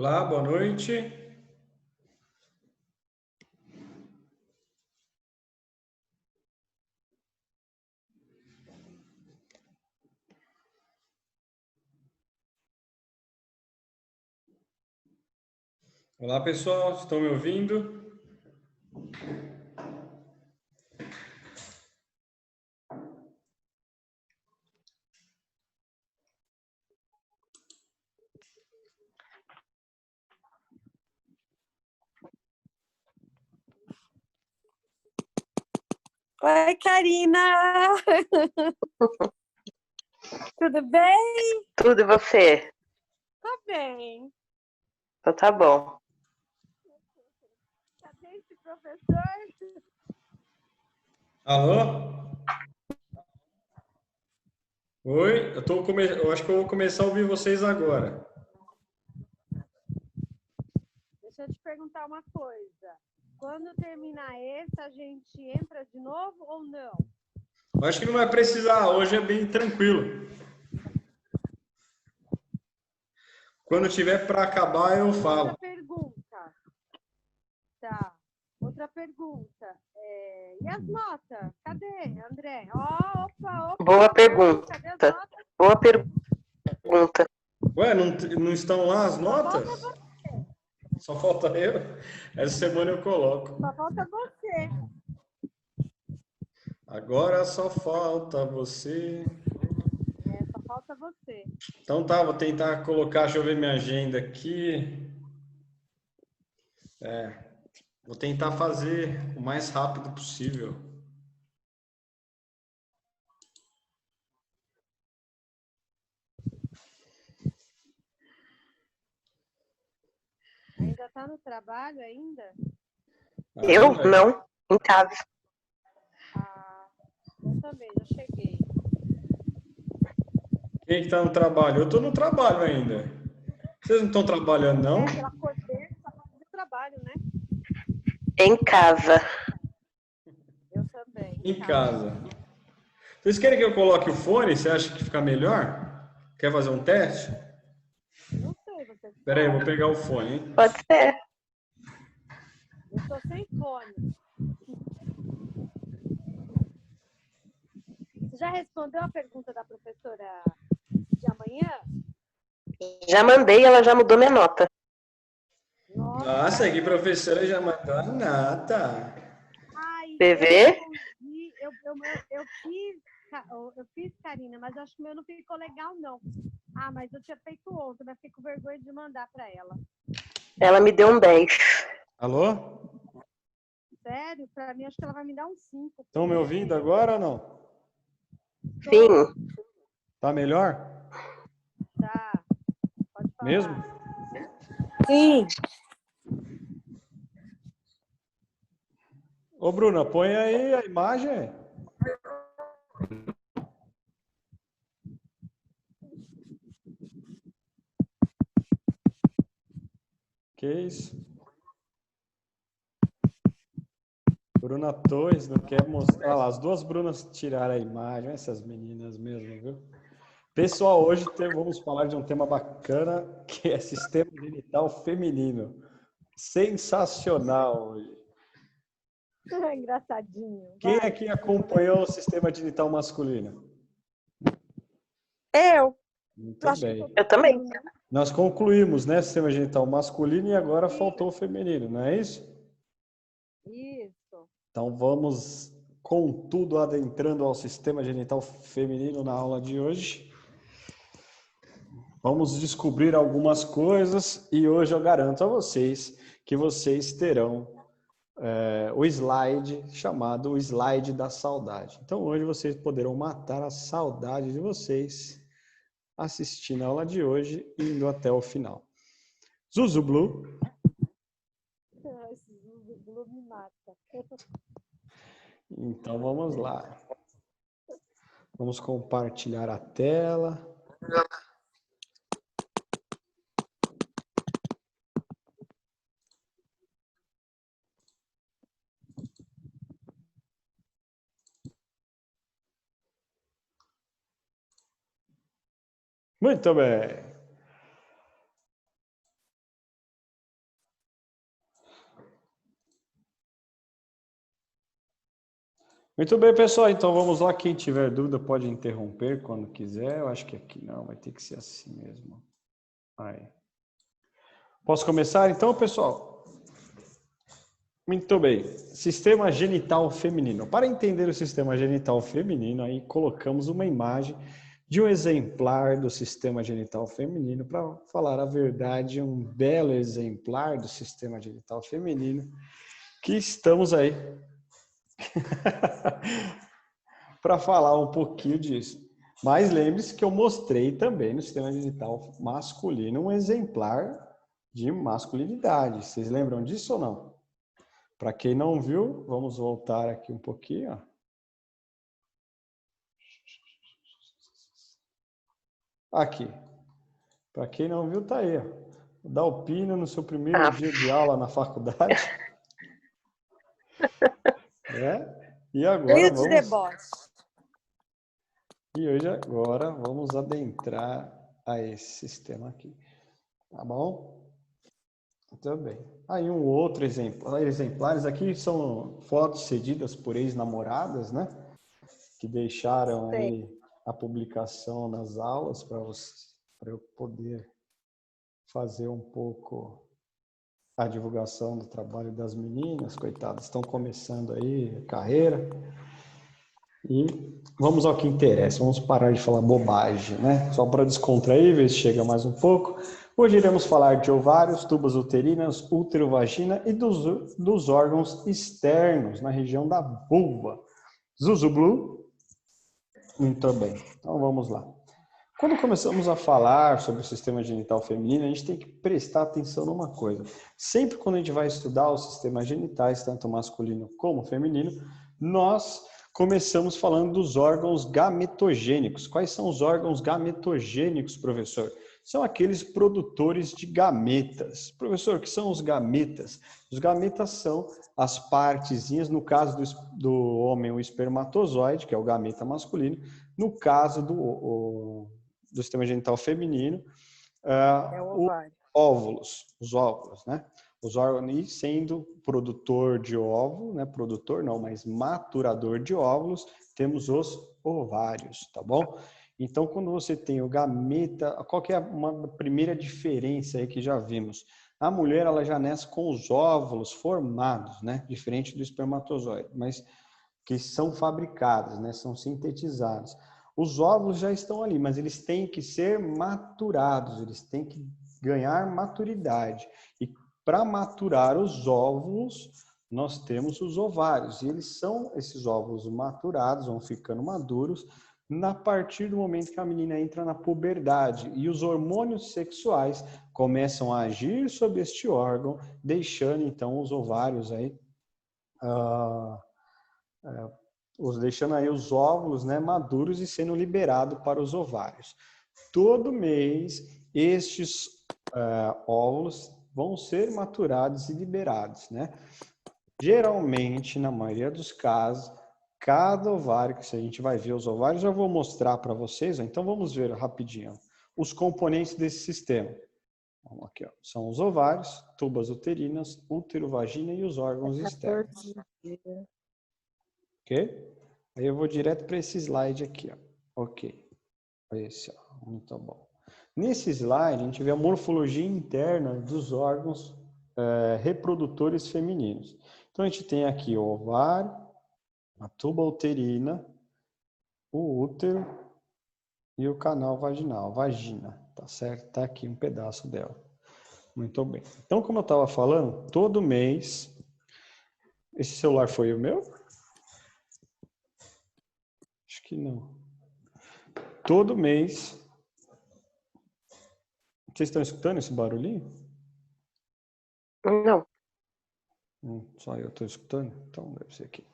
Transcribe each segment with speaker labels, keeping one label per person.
Speaker 1: Olá, boa noite. Olá, pessoal, estão me ouvindo?
Speaker 2: Oi, Karina! Tudo bem?
Speaker 3: Tudo, e você?
Speaker 2: Tô bem.
Speaker 3: Então tá bom.
Speaker 2: Cadê esse professor?
Speaker 1: Alô? Oi, eu acho que eu vou começar a ouvir vocês agora.
Speaker 2: Deixa eu te perguntar uma coisa. Quando terminar esse, a gente entra de novo ou não?
Speaker 1: Eu acho que não vai precisar, hoje é bem tranquilo. Quando tiver para acabar, eu falo.
Speaker 2: Outra pergunta. Tá. Outra pergunta. E as notas? Cadê, André? Opa.
Speaker 3: Boa pergunta.
Speaker 2: Cadê as notas?
Speaker 3: Boa pergunta.
Speaker 1: Ué, não estão lá as
Speaker 2: Só
Speaker 1: notas?
Speaker 2: falta você.
Speaker 1: Só falta eu? Essa semana eu coloco.
Speaker 2: Só falta você.
Speaker 1: Agora só falta você.
Speaker 2: Só falta você.
Speaker 1: Então tá, vou tentar colocar, deixa eu ver minha agenda aqui. Vou tentar fazer o mais rápido possível.
Speaker 2: Ainda tá no trabalho ainda?
Speaker 3: Eu?
Speaker 1: Ainda?
Speaker 3: Não. Em casa.
Speaker 2: Eu também, já cheguei.
Speaker 1: Quem que tá no trabalho? Eu tô no trabalho ainda. Vocês não estão trabalhando, não?
Speaker 2: Pela cor dele, tá fazendo trabalho, né?
Speaker 3: Em casa.
Speaker 2: Eu também.
Speaker 1: Em casa. Vocês querem que eu coloque o fone? Você acha que fica melhor? Quer fazer um teste?
Speaker 2: Não sei, você
Speaker 1: Espera aí, eu vou
Speaker 2: sabe.
Speaker 1: pegar o fone, hein?
Speaker 3: Pode ser.
Speaker 2: Eu tô sem fone. Você já respondeu a pergunta da professora de amanhã?
Speaker 3: Já mandei, ela já mudou minha nota.
Speaker 1: Nossa, que professora já mandou a nata.
Speaker 2: Ai, eu
Speaker 3: PV?
Speaker 2: respondi, eu fiz, Karina, mas acho que o meu não ficou legal, não. Mas eu tinha feito ontem, mas fiquei com vergonha de mandar para ela.
Speaker 3: Ela me deu um 10.
Speaker 1: Alô?
Speaker 2: Sério? Para mim, acho que ela vai me dar um 5.
Speaker 1: Estão me ouvindo agora ou não?
Speaker 3: Sim.
Speaker 1: Tá melhor?
Speaker 2: Tá, pode falar.
Speaker 1: Mesmo?
Speaker 2: Sim.
Speaker 1: Ô, Bruna, põe aí a imagem. Que isso? Bruna Torres não quer mostrar. Lá, as duas Brunas tiraram a imagem. Essas meninas mesmo, viu? Pessoal, hoje vamos falar de um tema bacana, que é sistema genital feminino. Sensacional hoje.
Speaker 2: Engraçadinho.
Speaker 1: Quem
Speaker 2: Vai.
Speaker 1: aqui acompanhou o sistema genital masculino?
Speaker 2: Eu.
Speaker 1: Muito
Speaker 2: Acho que
Speaker 1: bem.
Speaker 3: Eu também.
Speaker 1: Nós concluímos, né, sistema genital masculino e agora faltou o feminino, não é isso?
Speaker 2: Isso.
Speaker 1: Então vamos, contudo, adentrando ao sistema genital feminino na aula de hoje. Vamos descobrir algumas coisas e hoje eu garanto a vocês que vocês terão o slide chamado o slide da saudade. Então hoje vocês poderão matar a saudade de vocês assistindo a aula de hoje e indo até o final. Zuzu Blue.
Speaker 2: Esse Zuzu me mata.
Speaker 1: Então vamos lá. Vamos compartilhar a tela. Muito bem. Muito bem, pessoal. Então vamos lá. Quem tiver dúvida pode interromper quando quiser. Eu acho que aqui não, vai ter que ser assim mesmo. Aí. Posso começar então, pessoal? Muito bem. Sistema genital feminino. Para entender o sistema genital feminino, aí colocamos uma imagem de um exemplar do sistema genital feminino. Para falar a verdade, um belo exemplar do sistema genital feminino que estamos aí para falar um pouquinho disso. Mas lembre-se que eu mostrei também no sistema genital masculino um exemplar de masculinidade. Vocês lembram disso ou não? Para quem não viu, vamos voltar aqui um pouquinho. Aqui. Para quem não viu, tá aí. Dá o pino no seu primeiro dia de aula na faculdade. E agora vamos... E hoje agora vamos adentrar a esse sistema aqui. Tá bom? Muito bem. Aí um outro exemplo. Exemplares aqui são fotos cedidas por ex-namoradas, né? Que deixaram aí a publicação nas aulas para eu poder fazer um pouco a divulgação do trabalho das meninas, coitadas, estão começando aí a carreira. E vamos ao que interessa, vamos parar de falar bobagem, né? Só para descontrair, ver se chega mais um pouco. Hoje iremos falar de ovários, tubas uterinas, útero, vagina e dos órgãos externos na região da vulva. Zuzublu? Muito bem, então vamos lá. Quando começamos a falar sobre o sistema genital feminino, a gente tem que prestar atenção numa coisa. Sempre quando a gente vai estudar os sistemas genitais, tanto masculino como feminino, nós começamos falando dos órgãos gametogênicos. Quais são os órgãos gametogênicos, professor? São aqueles produtores de gametas. Professor, o que são os gametas? Os gametas são as partezinhas, no caso do homem, o espermatozoide, que é o gameta masculino. No caso do sistema genital feminino, os óvulos, né? Os órgãos, sendo produtor de óvulo, né? Produtor não, mas maturador de óvulos, temos os ovários, tá bom? Então, quando você tem o gameta, qual que é uma primeira diferença aí que já vimos? A mulher, ela já nasce com os óvulos formados, né? Diferente do espermatozoide, mas que são fabricados, né? São sintetizados. Os óvulos já estão ali, mas eles têm que ser maturados, eles têm que ganhar maturidade. E para maturar os óvulos, nós temos os ovários. E esses óvulos maturados, vão ficando maduros, a partir do momento que a menina entra na puberdade. E os hormônios sexuais começam a agir sobre este órgão, deixando então os ovários aí... deixando aí os óvulos, né, maduros e sendo liberado para os ovários. Todo mês, estes óvulos vão ser maturados e liberados, né? Geralmente, na maioria dos casos, cada ovário, que se a gente vai ver os ovários, eu vou mostrar para vocês, ó. Então vamos ver rapidinho os componentes desse sistema. Vamos aqui, ó. São os ovários, tubas uterinas, útero, vagina e os órgãos externos. Ok? Aí eu vou direto para esse slide aqui, ó. Ok. Esse, ó. Muito bom. Nesse slide, a gente vê a morfologia interna dos órgãos reprodutores femininos. Então, a gente tem aqui o ovário, a tuba uterina, o útero e o canal vaginal, vagina, tá certo? Tá aqui um pedaço dela. Muito bem. Então, como eu estava falando, todo mês... Esse celular foi o meu? Acho que não. Todo mês... Vocês estão escutando esse barulhinho?
Speaker 3: Não.
Speaker 1: Só eu estou escutando? Então, deve ser aqui.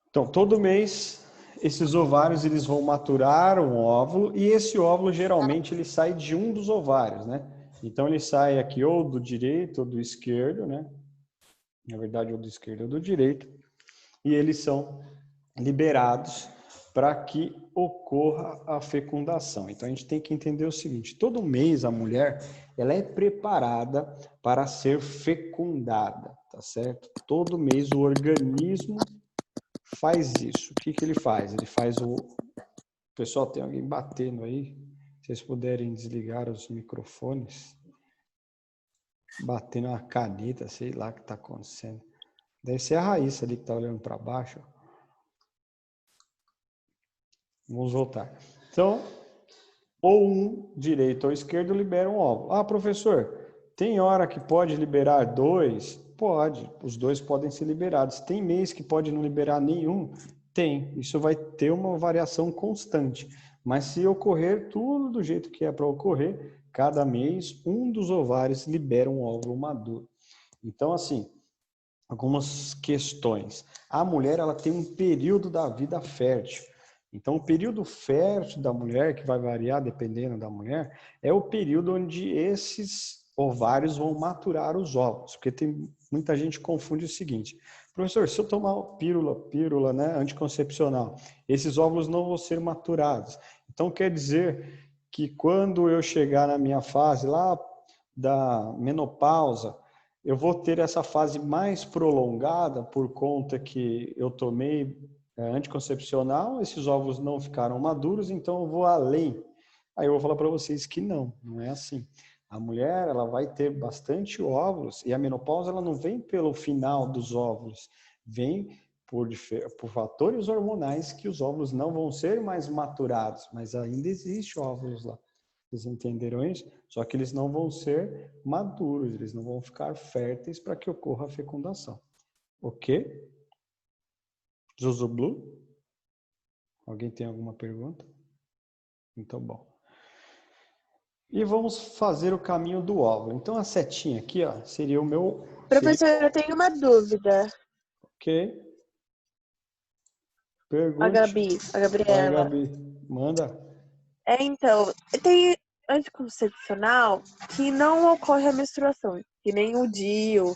Speaker 1: Então, todo mês, esses ovários eles vão maturar um óvulo e esse óvulo, geralmente, ele sai de um dos ovários, né? Então, ele sai aqui ou do direito ou do esquerdo, né? Na verdade, ou do esquerdo ou do direito. E eles são liberados para que ocorra a fecundação. Então, a gente tem que entender o seguinte, todo mês a mulher, ela é preparada para ser fecundada, tá certo? Todo mês o organismo faz isso. O que que ele faz? Ele faz o... Pessoal, tem alguém batendo aí? Se vocês puderem desligar os microfones. Batendo uma caneta, sei lá o que está acontecendo. Deve ser a Raíssa ali que está olhando para baixo. Vamos voltar. Então, ou um direito ou esquerdo libera um óvulo. Ah, professor, tem hora que pode liberar 2? Pode, os 2 podem ser liberados. Tem mês que pode não liberar nenhum? Tem, isso vai ter uma variação constante. Mas se ocorrer tudo do jeito que é para ocorrer, cada mês um dos ovários libera um óvulo maduro. Então, assim, algumas questões. A mulher, ela tem um período da vida fértil. Então, o período fértil da mulher, que vai variar dependendo da mulher, é o período onde esses ovários vão maturar os óvulos. Porque tem muita gente que confunde o seguinte: professor, se eu tomar pílula, né, anticoncepcional, esses óvulos não vão ser maturados. Então, quer dizer que quando eu chegar na minha fase lá da menopausa, eu vou ter essa fase mais prolongada por conta que eu tomei anticoncepcional, esses óvulos não ficaram maduros, então eu vou além. Aí eu vou falar para vocês que não é assim. A mulher, ela vai ter bastante óvulos e a menopausa, ela não vem pelo final dos óvulos, vem por fatores hormonais que os óvulos não vão ser mais maturados, mas ainda existe óvulos lá. Vocês entenderam isso? Só que eles não vão ser maduros, eles não vão ficar férteis para que ocorra a fecundação. Ok? Zuzu Blue? Alguém tem alguma pergunta? Então, bom. E vamos fazer o caminho do óvulo. Então, a setinha aqui, ó, seria o meu...
Speaker 4: Professor, eu tenho uma dúvida.
Speaker 1: Ok. Pergunte.
Speaker 4: A Gabriela.
Speaker 1: Vai, Gabi. Manda.
Speaker 4: Então, tem anticoncepcional que não ocorre a menstruação, que nem o DIU.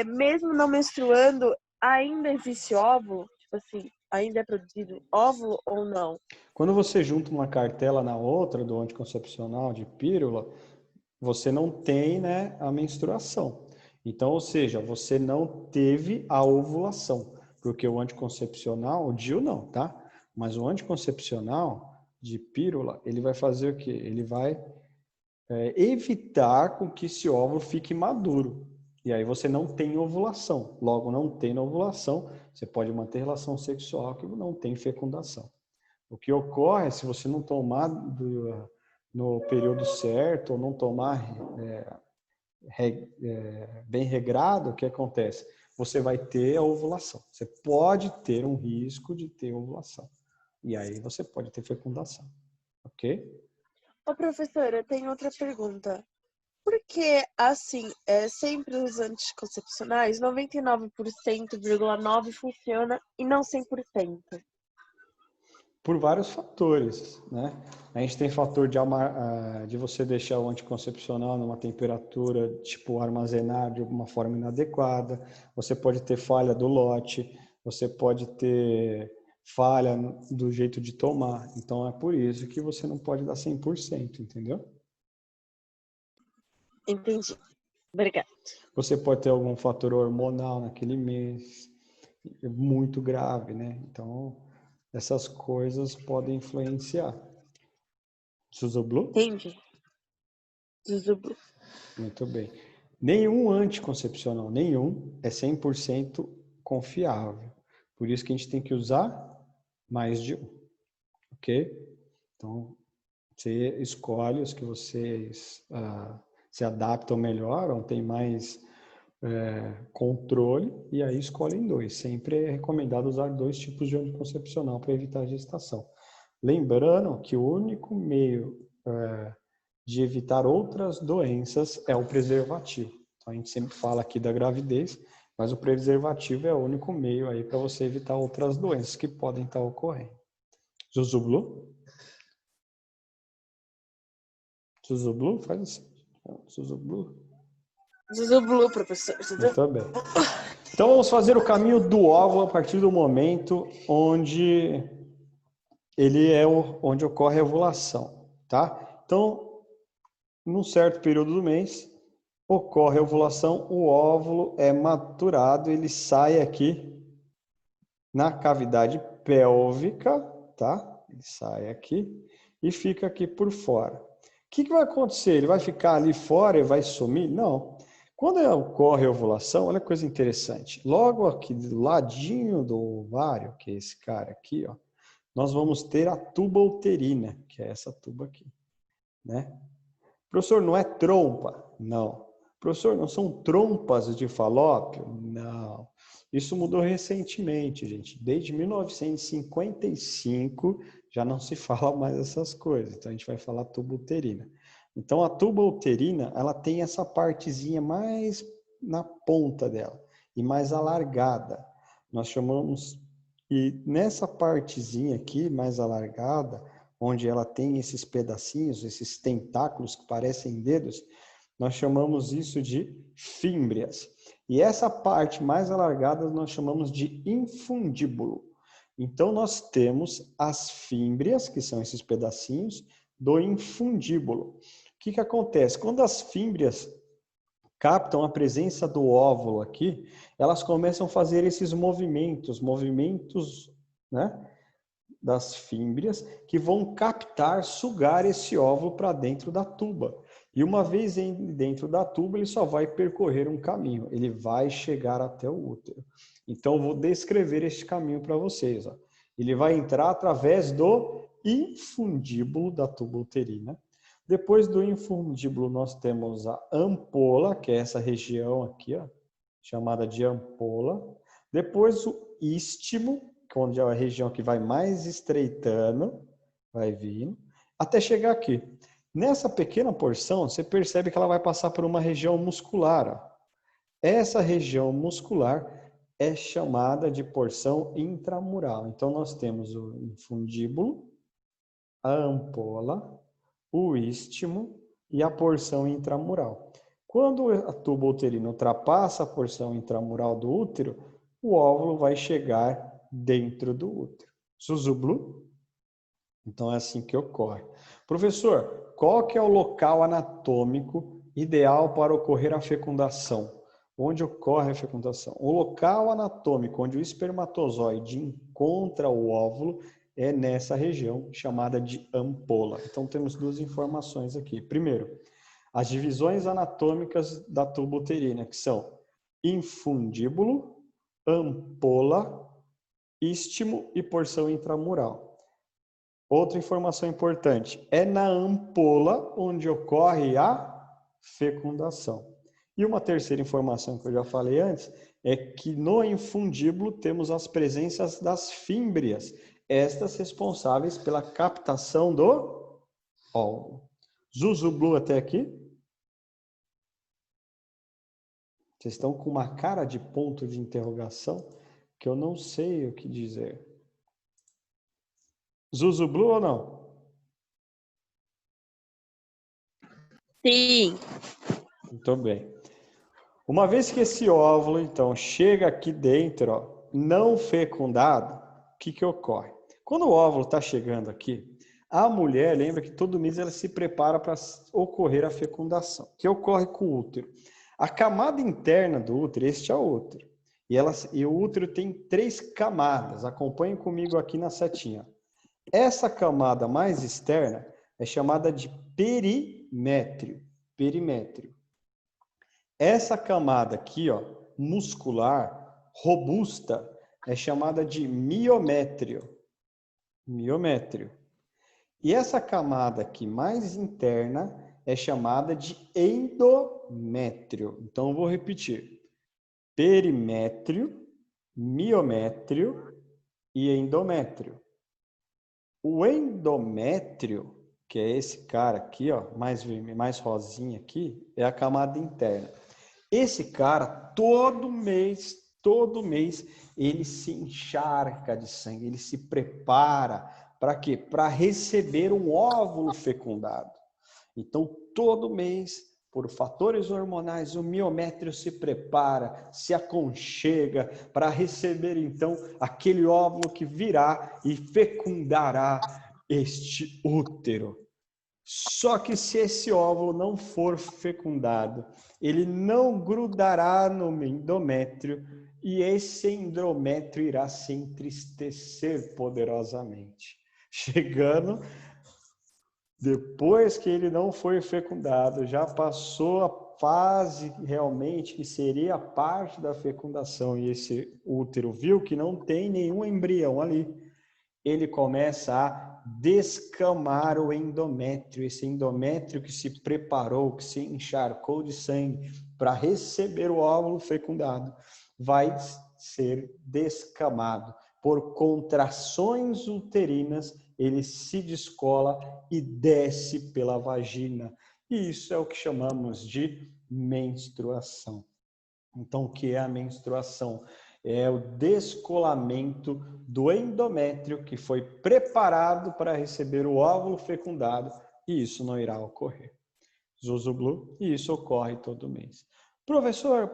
Speaker 4: Mesmo não menstruando, ainda existe óvulo? Tipo assim, ainda é produzido óvulo ou não?
Speaker 1: Quando você junta uma cartela na outra do anticoncepcional de pílula, você não tem, né, a menstruação. Então, ou seja, você não teve a ovulação, porque o anticoncepcional, o DIU não, tá? Mas o anticoncepcional de pílula, ele vai fazer o quê? Ele vai evitar com que esse óvulo fique maduro. E aí você não tem ovulação. Logo, não tendo ovulação, você pode manter relação sexual que não tem fecundação. O que ocorre se você não tomar no período certo ou não tomar bem regrado, o que acontece? Você vai ter a ovulação. Você pode ter um risco de ter ovulação. E aí você pode ter fecundação. Ok?
Speaker 4: Ô, professora, eu tenho outra pergunta. Por que, assim, sempre os anticoncepcionais, 99,9% funciona e não 100%?
Speaker 1: Por vários fatores, né? A gente tem fator de você deixar o anticoncepcional numa temperatura, tipo, armazenar de alguma forma inadequada. Você pode ter falha do lote, você pode ter falha do jeito de tomar. Então, é por isso que você não pode dar 100%, entendeu?
Speaker 4: Entendi. Obrigada.
Speaker 1: Você pode ter algum fator hormonal naquele mês, muito grave, né? Então, essas coisas podem influenciar. Zuzu Blue?
Speaker 4: Entendi. Zuzu.
Speaker 1: Muito bem. Nenhum anticoncepcional, nenhum, é 100% confiável. Por isso que a gente tem que usar mais de um. Ok? Então, você escolhe os que vocês se adaptam melhor, ou tem mais controle, e aí escolhem 2. Sempre é recomendado usar 2 tipos de anticoncepcional para evitar a gestação. Lembrando que o único meio de evitar outras doenças é o preservativo. Então, a gente sempre fala aqui da gravidez, mas o preservativo é o único meio aí para você evitar outras doenças que podem estar ocorrendo. Zuzu Blue? Zuzu Blue? Faz assim. Zuzu Blue?
Speaker 4: Zuzu Blue, professor.
Speaker 1: Muito bem. Então, vamos fazer o caminho do óvulo a partir do momento onde ele é onde ocorre a ovulação, tá? Então, num certo período do mês, ocorre a ovulação, o óvulo é maturado, ele sai aqui na cavidade pélvica, tá? Ele sai aqui e fica aqui por fora. O que vai acontecer? Ele vai ficar ali fora e vai sumir? Não. Quando ocorre a ovulação, olha que coisa interessante. Logo aqui do ladinho do ovário, que é esse cara aqui, ó, nós vamos ter a tuba uterina, que é essa tuba aqui, né? Professor, não é trompa? Não. Professor, não são trompas de falópio? Não. Isso mudou recentemente, gente. Desde 1955 já não se fala mais essas coisas. Então a gente vai falar tuba uterina. Então a tuba uterina, ela tem essa partezinha mais na ponta dela e mais alargada. Nós chamamos, e nessa partezinha aqui, mais alargada, onde ela tem esses pedacinhos, esses tentáculos que parecem dedos, nós chamamos isso de fímbrias. E essa parte mais alargada nós chamamos de infundíbulo. Então nós temos as fímbrias, que são esses pedacinhos, do infundíbulo. O que acontece? Quando as fímbrias captam a presença do óvulo aqui, elas começam a fazer esses movimentos, né, das fímbrias, que vão captar, sugar esse óvulo para dentro da tuba. E uma vez dentro da tuba, ele só vai percorrer um caminho, ele vai chegar até o útero. Então, eu vou descrever este caminho para vocês. Ó. Ele vai entrar através do infundíbulo da tuba uterina. Depois do infundíbulo, nós temos a ampola, que é essa região aqui, ó, chamada de ampola. Depois o istmo, onde é a região que vai mais estreitando, vai vindo, até chegar aqui. Nessa pequena porção, você percebe que ela vai passar por uma região muscular. Ó. Essa região muscular é chamada de porção intramural. Então, nós temos o infundíbulo, a ampola, o istmo e a porção intramural. Quando a tuba uterina ultrapassa a porção intramural do útero, o óvulo vai chegar dentro do útero. Zuzublu? Então, é assim que ocorre. Professor, qual que é o local anatômico ideal para ocorrer a fecundação? Onde ocorre a fecundação? O local anatômico onde o espermatozoide encontra o óvulo é nessa região chamada de ampola. Então, temos duas informações aqui. Primeiro, as divisões anatômicas da tuba uterina, que são infundíbulo, ampola, istmo e porção intramural. Outra informação importante, é na ampola onde ocorre a fecundação. E uma terceira informação que eu já falei antes, é que no infundíbulo temos as presenças das fímbrias, estas responsáveis pela captação do óvulo. Zuzublu até aqui? Vocês estão com uma cara de ponto de interrogação que eu não sei o que dizer. Zuzublu ou não?
Speaker 4: Sim.
Speaker 1: Muito bem. Uma vez que esse óvulo, então, chega aqui dentro, ó, não fecundado, o que ocorre? Quando o óvulo está chegando aqui, a mulher, lembra que todo mês ela se prepara para ocorrer a fecundação, que ocorre com o útero. A camada interna do útero, este é o útero. E o útero tem 3 camadas. Acompanhem comigo aqui na setinha. Essa camada mais externa é chamada de perimétrio. Perimétrio. Essa camada aqui, ó, muscular, robusta, é chamada de miométrio. Miométrio. E essa camada aqui mais interna é chamada de endométrio. Então, eu vou repetir. Perimétrio, miométrio e endométrio. O endométrio, que é esse cara aqui, ó, mais rosinha aqui, é a camada interna. Esse cara, todo mês, ele se encharca de sangue, ele se prepara para quê? Para receber um óvulo fecundado. Então, todo mês, por fatores hormonais, o miométrio se prepara, se aconchega para receber, então, aquele óvulo que virá e fecundará este útero. Só que se esse óvulo não for fecundado, ele não grudará no endométrio e esse endométrio irá se entristecer poderosamente. Chegando, depois que ele não foi fecundado, já passou a fase realmente que seria parte da fecundação e esse útero viu que não tem nenhum embrião ali, ele começa a descamar o endométrio, esse endométrio que se preparou, que se encharcou de sangue para receber o óvulo fecundado, vai ser descamado. Por contrações uterinas, ele se descola e desce pela vagina. E isso é o que chamamos de menstruação. Então, o que é a menstruação? É o descolamento do endométrio que foi preparado para receber o óvulo fecundado e isso não irá ocorrer. Zuzublu, e isso ocorre todo mês. Professor,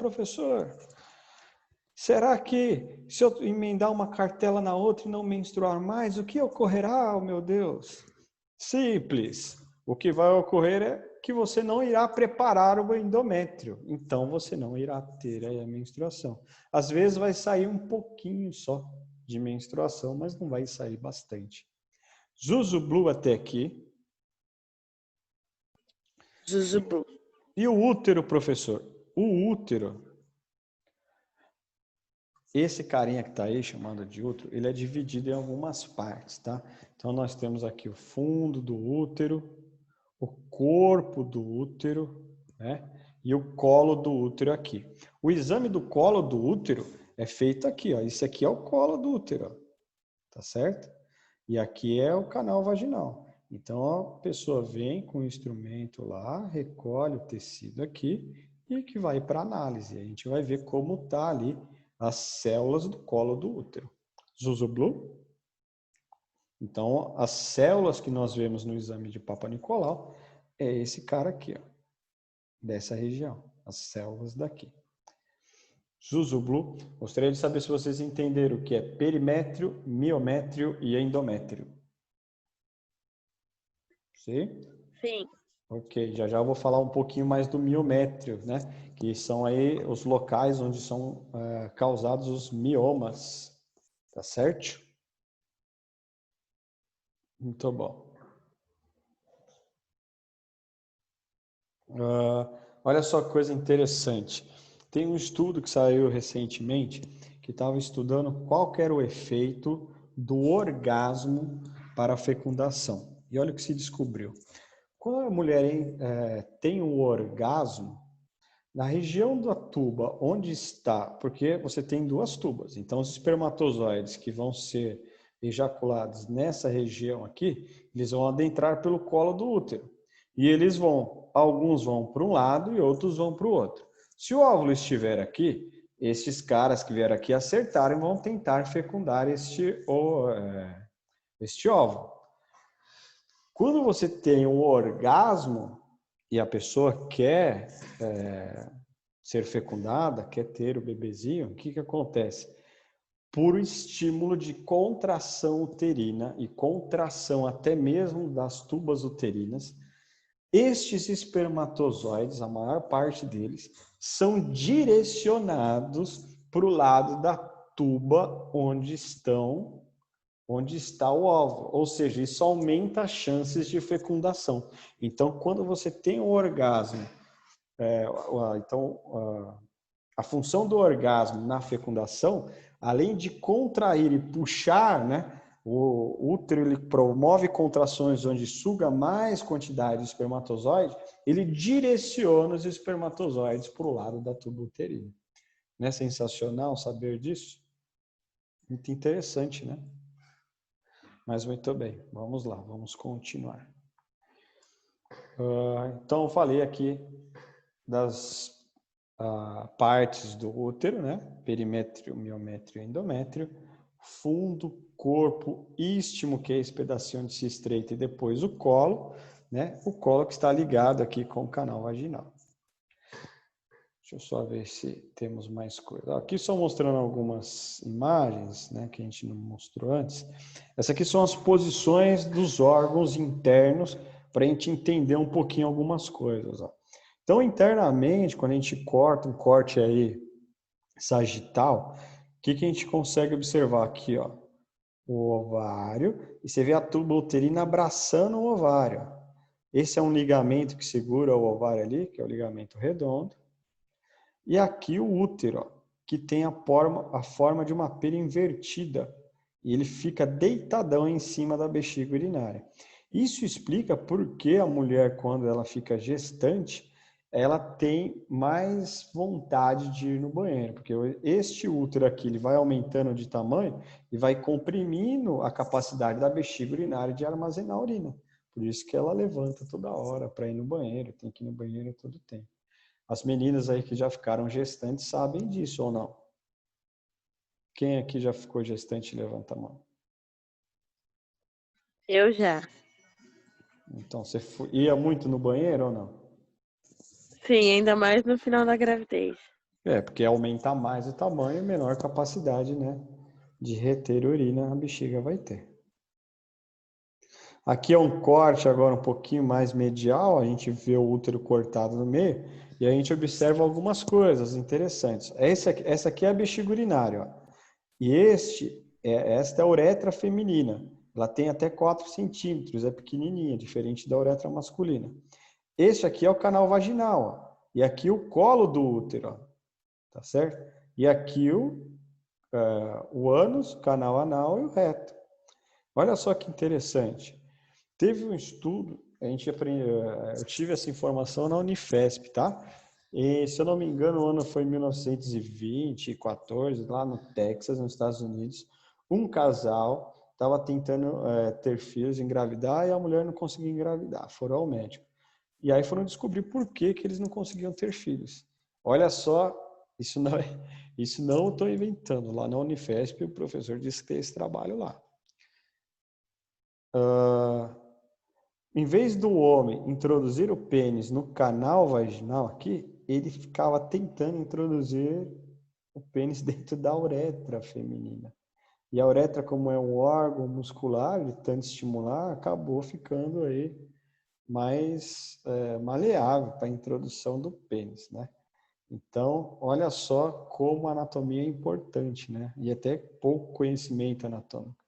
Speaker 1: será que se eu emendar uma cartela na outra e não menstruar mais, o que ocorrerá, oh, meu Deus? Simples. O que vai ocorrer é que você não irá preparar o endométrio. Então, você não irá ter a menstruação. Às vezes vai sair um pouquinho só de menstruação, mas não vai sair bastante. Zuzublu até aqui.
Speaker 4: Zuzublu.
Speaker 1: E o útero, professor? O útero, esse carinha que está aí, chamado de útero, ele é dividido em algumas partes, tá? Então, nós temos aqui o fundo do útero, o corpo do útero, né? E o colo do útero aqui. O exame do colo do útero é feito aqui, ó. Isso aqui é o colo do útero, ó. Tá certo? E aqui é o canal vaginal. Então, a pessoa vem com o instrumento lá, recolhe o tecido aqui e que vai para análise. A gente vai ver como tá ali as células do colo do útero. Zuzublu? Então, as células que nós vemos no exame de Papa Nicolau é esse cara aqui, ó, dessa região, as células daqui. Zuzublu, gostaria de saber se vocês entenderam o que é perimétrio, miométrio e endométrio. Sim?
Speaker 4: Sim.
Speaker 1: Ok, já eu vou falar um pouquinho mais do miométrio, né? Que são aí os locais onde são causados os miomas, tá certo? Muito bom. Olha só que coisa interessante. Tem um estudo que saiu recentemente que estava estudando qual que era o efeito do orgasmo para a fecundação. E olha o que se descobriu. Quando a mulher tem um orgasmo, na região da tuba onde está, porque você tem duas tubas, então os espermatozoides que vão ser ejaculados nessa região aqui, eles vão adentrar pelo colo do útero. E eles alguns vão para um lado e outros vão para o outro. Se o óvulo estiver aqui, estes caras que vieram aqui acertaram e vão tentar fecundar este óvulo. Quando você tem um orgasmo e a pessoa quer ser fecundada, quer ter o bebezinho, o que acontece? Por estímulo de contração uterina e contração até mesmo das tubas uterinas, estes espermatozoides, a maior parte deles, são direcionados para o lado da tuba onde está o óvulo. Ou seja, isso aumenta as chances de fecundação. Então, quando você tem um orgasmo, a função do orgasmo na fecundação, além de contrair e puxar, né? O útero ele promove contrações onde suga mais quantidade de espermatozoide, ele direciona os espermatozoides para o lado da tuba uterina. Não é sensacional saber disso? Muito interessante, né? Mas muito bem, vamos lá, vamos continuar. Então, eu falei aqui das partes do útero, né? Perimétrio, miométrio e endométrio. Fundo, corpo, istmo, que é esse pedacinho onde se estreita, e depois o colo, né? O colo que está ligado aqui com o canal vaginal. Deixa eu só ver se temos mais coisa. Aqui só mostrando algumas imagens, né, que a gente não mostrou antes. Essa aqui são as posições dos órgãos internos para a gente entender um pouquinho algumas coisas. Ó. Então, internamente, quando a gente corta um corte aí sagital, o que a gente consegue observar aqui? Ó? O ovário, e você vê a tuba uterina abraçando o ovário. Esse é um ligamento que segura o ovário ali, que é o ligamento redondo. E aqui o útero, ó, que tem a forma de uma pera invertida. E ele fica deitadão em cima da bexiga urinária. Isso explica por que a mulher, quando ela fica gestante, ela tem mais vontade de ir no banheiro. Porque este útero aqui, ele vai aumentando de tamanho e vai comprimindo a capacidade da bexiga urinária de armazenar a urina. Por isso que ela levanta toda hora para ir no banheiro, tem que ir no banheiro todo tempo. As meninas aí que já ficaram gestantes sabem disso ou não? Quem aqui já ficou gestante, levanta a mão.
Speaker 4: Eu já.
Speaker 1: Então, você ia muito no banheiro ou não?
Speaker 4: Sim, ainda mais no final da gravidez.
Speaker 1: Porque aumentar mais o tamanho, menor capacidade, né, de reter urina a bexiga vai ter. Aqui é um corte agora um pouquinho mais medial, a gente vê o útero cortado no meio e a gente observa algumas coisas interessantes. Essa aqui é a bexiga urinária, ó. E esta é a uretra feminina. Ela tem até 4 centímetros, é pequenininha, diferente da uretra masculina. Este aqui é o canal vaginal, ó. E aqui o colo do útero, ó. Tá certo? E aqui o ânus, canal anal e o reto. Olha só que interessante. Teve um estudo, a gente aprendeu, eu tive essa informação na Unifesp, tá? E, se eu não me engano, o ano foi 1920, 14, lá no Texas, nos Estados Unidos. Um casal estava tentando ter filhos, engravidar, e a mulher não conseguia engravidar. Foram ao médico. E aí foram descobrir por que eles não conseguiam ter filhos. Olha só, isso não estou inventando. Lá na Unifesp, o professor disse que tem esse trabalho lá. Em vez do homem introduzir o pênis no canal vaginal aqui, ele ficava tentando introduzir o pênis dentro da uretra feminina. E a uretra, como é um órgão muscular, de tanto estimular, acabou ficando aí mais maleável para a introdução do pênis, né? Então, olha só como a anatomia é importante, né? E até pouco conhecimento anatômico.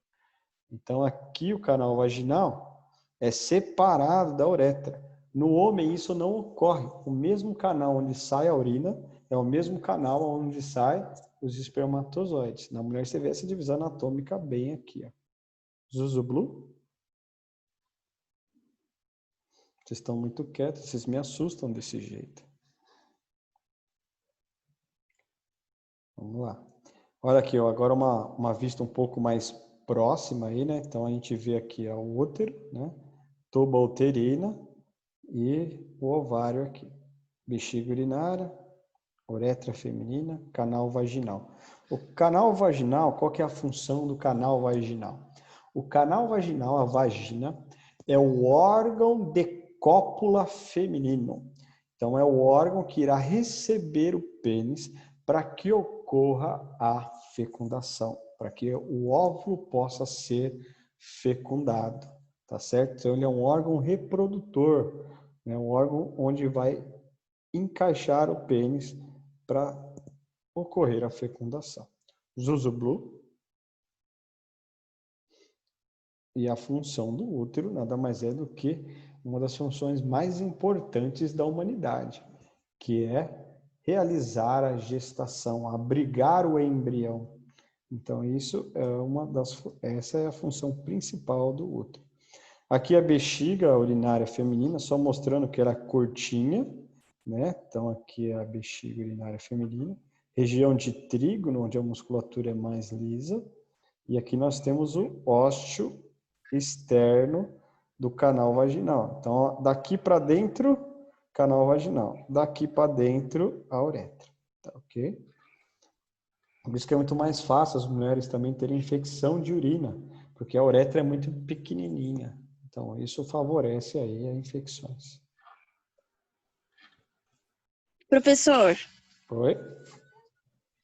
Speaker 1: Então, aqui o canal vaginal é separado da uretra. No homem, isso não ocorre. O mesmo canal onde sai a urina é o mesmo canal onde saem os espermatozoides. Na mulher, você vê essa divisão anatômica bem aqui. Ó. Zuzu Blue? Vocês estão muito quietos, vocês me assustam desse jeito. Vamos lá. Olha aqui, ó, agora uma vista um pouco mais próxima aí, né? Então a gente vê aqui ó, o útero, né? Tuba uterina e o ovário aqui. Bexiga urinária, uretra feminina, canal vaginal. O canal vaginal, qual que é a função do canal vaginal? O canal vaginal, a vagina, é o órgão de cópula feminino. Então é o órgão que irá receber o pênis para que ocorra a fecundação, para que o óvulo possa ser fecundado, tá certo? Então ele é um órgão reprodutor, né? Um órgão onde vai encaixar o pênis para ocorrer a fecundação. Zuzu Blue. E a função do útero nada mais é do que uma das funções mais importantes da humanidade, que é realizar a gestação, abrigar o embrião. Então, essa é a função principal do útero. Aqui a bexiga urinária feminina, só mostrando que ela é curtinha, né? Então, aqui é a bexiga urinária feminina. Região de trígono, onde a musculatura é mais lisa. E aqui nós temos o ósseo externo do canal vaginal. Então, daqui para dentro, canal vaginal. Daqui para dentro, a uretra. Tá ok? Por isso que é muito mais fácil as mulheres também terem infecção de urina, porque a uretra é muito pequenininha. Então, isso favorece aí as infecções.
Speaker 4: Professor,
Speaker 1: Oi?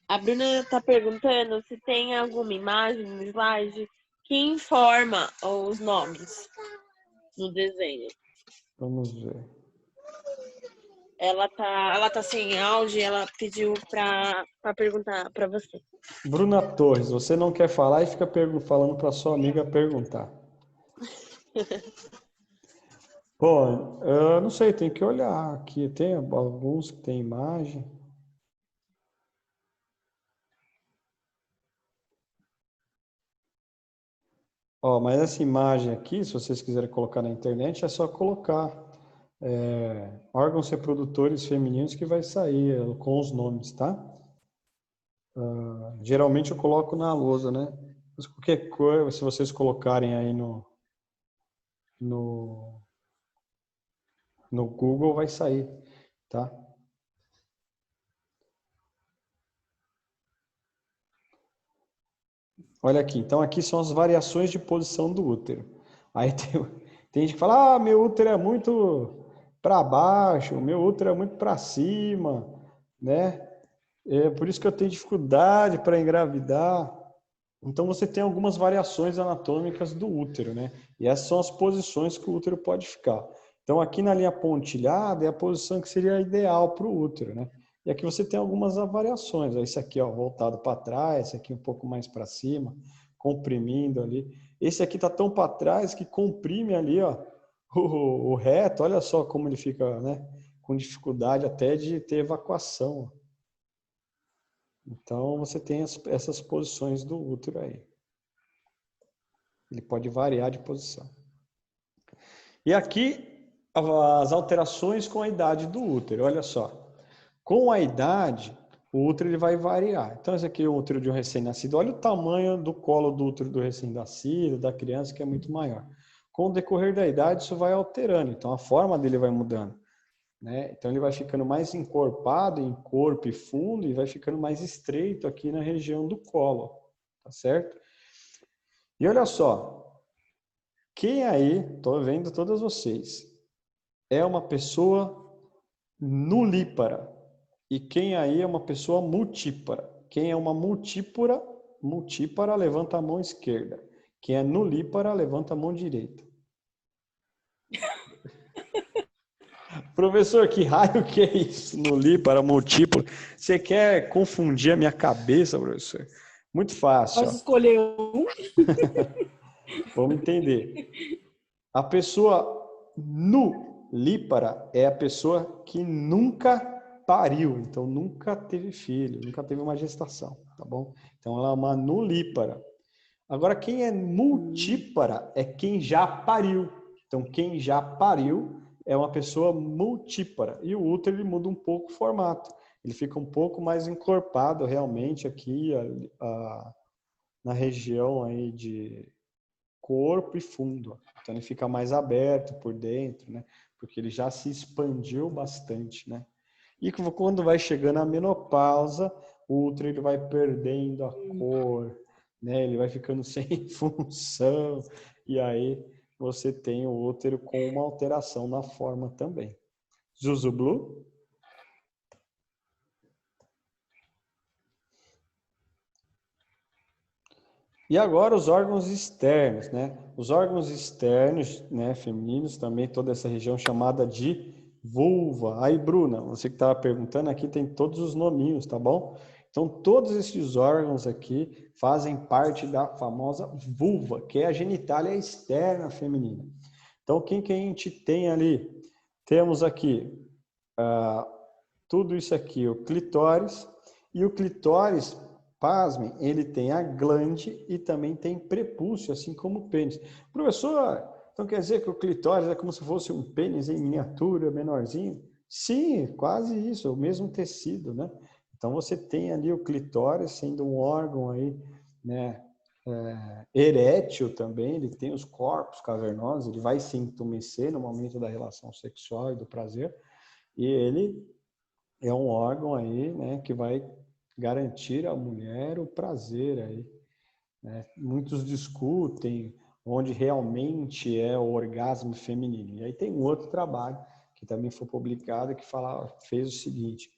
Speaker 4: a Bruna está perguntando se tem alguma imagem no slide que informa os nomes no desenho.
Speaker 1: Vamos ver.
Speaker 4: Ela tá sem áudio e ela pediu pra perguntar pra você.
Speaker 1: Bruna Torres, você não quer falar e fica falando para sua amiga perguntar. Bom, eu não sei, tem que olhar aqui. Tem alguns que tem imagem. Ó, mas essa imagem aqui, se vocês quiserem colocar na internet, é só colocar órgãos reprodutores femininos que vai sair com os nomes, tá? Geralmente eu coloco na lousa, né? Mas qualquer coisa, se vocês colocarem aí no Google, vai sair, tá? Olha aqui, então aqui são as variações de posição do útero. Aí tem gente que fala, meu útero é muito para baixo, meu útero é muito para cima, né? É por isso que eu tenho dificuldade para engravidar. Então você tem algumas variações anatômicas do útero, né? E essas são as posições que o útero pode ficar. Então aqui na linha pontilhada é a posição que seria ideal para o útero, né? E aqui você tem algumas variações. Esse aqui, ó, voltado para trás, esse aqui um pouco mais para cima, comprimindo ali. Esse aqui tá tão para trás que comprime ali, ó, o reto. Olha só como ele fica, né? Com dificuldade até de ter evacuação. Então você tem essas posições do útero aí. Ele pode variar de posição. E aqui as alterações com a idade do útero. Olha só. Com a idade, o útero ele vai variar. Então, esse aqui é o útero de um recém-nascido. Olha o tamanho do colo do útero do recém-nascido, da criança, que é muito maior. Com o decorrer da idade, isso vai alterando. Então, a forma dele vai mudando, né? Então, ele vai ficando mais encorpado em corpo e fundo e vai ficando mais estreito aqui na região do colo. Tá certo? E olha só. Quem aí, estou vendo todas vocês, é uma pessoa nulípara. E quem aí é uma pessoa multípara? Quem é uma multípara, levanta a mão esquerda. Quem é nulípara, levanta a mão direita. Professor, que raio que é isso? Nulípara, multípara? Você quer confundir a minha cabeça, professor? Muito fácil.
Speaker 4: Posso escolher um?
Speaker 1: Vamos entender. A pessoa nulípara é a pessoa que nunca pariu, então nunca teve filho, nunca teve uma gestação, tá bom? Então ela é uma nulípara. Agora quem é multípara é quem já pariu. Então quem já pariu é uma pessoa multípara. E o útero ele muda um pouco o formato. Ele fica um pouco mais encorpado realmente aqui na região aí de corpo e fundo. Então ele fica mais aberto por dentro, né? Porque ele já se expandiu bastante, né? E quando vai chegando a menopausa, o útero ele vai perdendo a cor, né? Ele vai ficando sem função e aí você tem o útero com uma alteração na forma também. Zuzu Blue? E agora os órgãos externos, né? Os órgãos externos, né, femininos, também toda essa região chamada de vulva. Aí, Bruna, você que estava perguntando, aqui tem todos os nominhos, tá bom? Então, todos esses órgãos aqui fazem parte da famosa vulva, que é a genitália externa feminina. Então, quem que a gente tem ali? Temos aqui tudo isso aqui, o clitóris, e o clitóris, pasmem, ele tem a glande e também tem prepúcio, assim como o pênis. Professor, então quer dizer que o clitóris é como se fosse um pênis em miniatura, menorzinho? Sim, quase isso, é o mesmo tecido, né? Então você tem ali o clitóris sendo um órgão aí, né, erétil também, ele tem os corpos cavernosos, ele vai se entumecer no momento da relação sexual e do prazer, e ele é um órgão aí, né, que vai garantir à mulher o prazer aí, né? Muitos discutem onde realmente é o orgasmo feminino. E aí tem um outro trabalho que também foi publicado que fez o seguinte: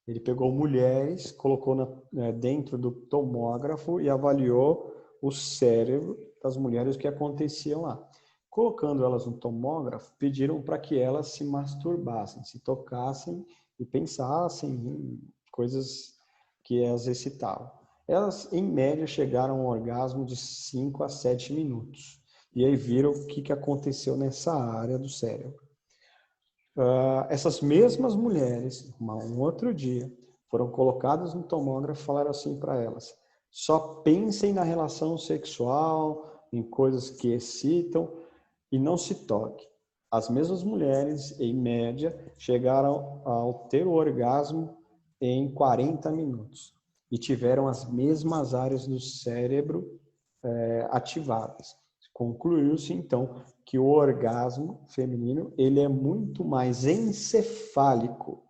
Speaker 1: ele pegou mulheres, colocou dentro do tomógrafo e avaliou o cérebro das mulheres, o que acontecia lá. Colocando elas no tomógrafo, pediram para que elas se masturbassem, se tocassem e pensassem em coisas que as excitavam. Elas, em média, chegaram a um orgasmo de 5 a 7 minutos. E aí viram o que aconteceu nessa área do cérebro. Essas mesmas mulheres, um outro dia, foram colocadas no tomógrafo e falaram assim para elas: só pensem na relação sexual, em coisas que excitam e não se toque. As mesmas mulheres, em média, chegaram ao ter o orgasmo em 40 minutos e tiveram as mesmas áreas do cérebro ativadas. Concluiu-se, então, que o orgasmo feminino ele é muito mais encefálico,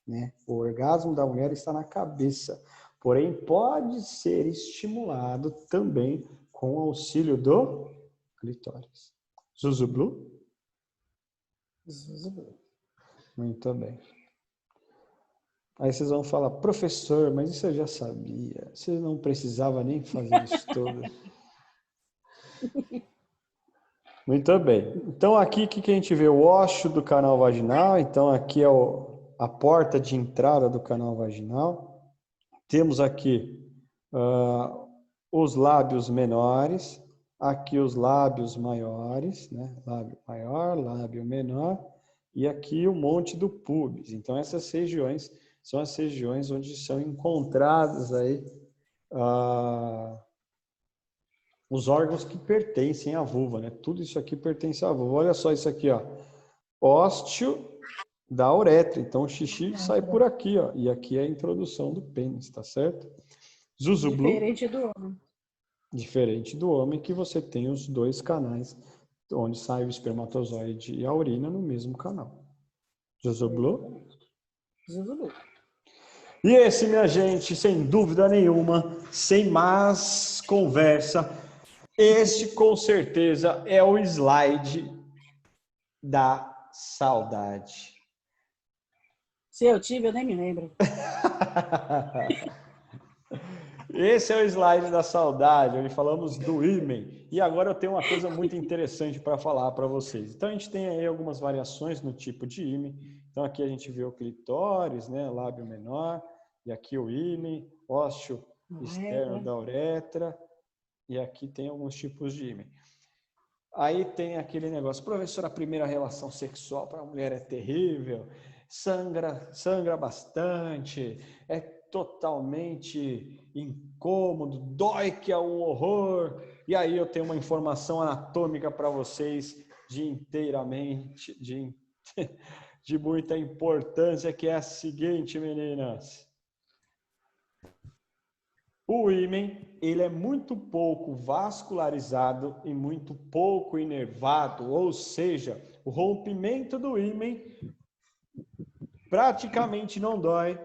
Speaker 1: né? O orgasmo da mulher está na cabeça, porém pode ser estimulado também com o auxílio do clitóris. Zuzublu?
Speaker 5: Zuzublu.
Speaker 1: Muito bem. Aí vocês vão falar: professor, mas isso eu já sabia. Você não precisava nem fazer isso tudo. Muito bem. Então aqui o que a gente vê? O ósseo do canal vaginal. Então aqui é a porta de entrada do canal vaginal. Temos aqui os lábios menores. Aqui os lábios maiores, né? Lábio maior, lábio menor. E aqui o monte do púbis. Então essas regiões são as regiões onde são encontrados aí os órgãos que pertencem à vulva, né? Tudo isso aqui pertence à vulva. Olha só isso aqui, ó. Ósteo da uretra. Então o xixi sai por aqui, ó. E aqui é a introdução do pênis, tá certo? Zuzublu.
Speaker 5: Diferente do homem.
Speaker 1: Diferente do homem, que você tem os dois canais, onde sai o espermatozoide e a urina no mesmo canal. Zuzublu.
Speaker 5: Zuzublu.
Speaker 1: E esse, minha gente, sem dúvida nenhuma, sem mais conversa, este com certeza é o slide da saudade.
Speaker 5: Se eu tive, eu nem me lembro.
Speaker 1: Esse é o slide da saudade, onde falamos do ímen. E agora eu tenho uma coisa muito interessante para falar para vocês. Então a gente tem aí algumas variações no tipo de ímen. Então aqui a gente vê o clitóris, né, lábio menor, e aqui o ímen, ósseo externo da uretra, e aqui tem alguns tipos de ímen. Aí tem aquele negócio: professor, a primeira relação sexual para a mulher é terrível, sangra bastante, é totalmente incômodo, dói que é um horror. E aí eu tenho uma informação anatômica para vocês de muita importância, que é a seguinte, meninas. O ímen, ele é muito pouco vascularizado e muito pouco inervado, ou seja, o rompimento do ímen praticamente não dói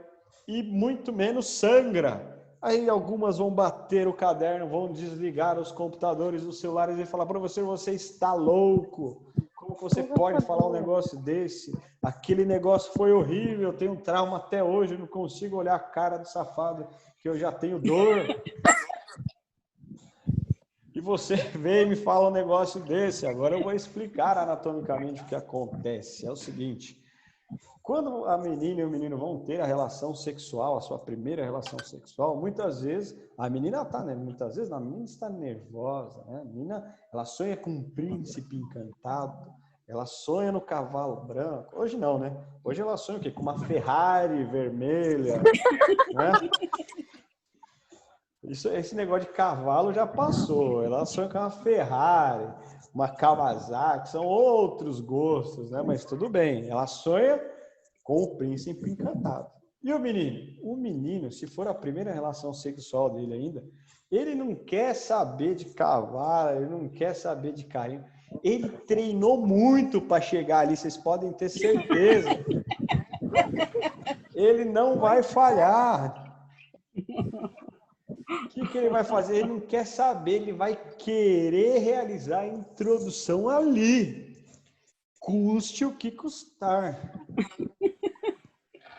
Speaker 1: e muito menos sangra. Aí algumas vão bater o caderno, vão desligar os computadores, os celulares e falar: professor, você está louco. Como você pode falar um negócio desse? Aquele negócio foi horrível, eu tenho um trauma até hoje, eu não consigo olhar a cara do safado, que eu já tenho dor. E você vem e me fala um negócio desse. Agora eu vou explicar anatomicamente o que acontece. É o seguinte: quando a menina e o menino vão ter a relação sexual, a sua primeira relação sexual, muitas vezes a menina está, né? Muitas vezes a menina está nervosa, né? A menina, ela sonha com um príncipe encantado, ela sonha no cavalo branco. Hoje não, né? Hoje ela sonha o quê? Com uma Ferrari vermelha, né? Esse negócio de cavalo já passou. Ela sonha com uma Ferrari, uma Kawasaki, são outros gostos, né? Mas tudo bem, ela sonha com o príncipe encantado. E o menino? O menino, se for a primeira relação sexual dele ainda, ele não quer saber de cavalo, ele não quer saber de carrinho. Ele treinou muito para chegar ali, vocês podem ter certeza. Ele não vai falhar. O que ele vai fazer? Ele não quer saber, ele vai querer realizar a introdução ali. Custe o que custar.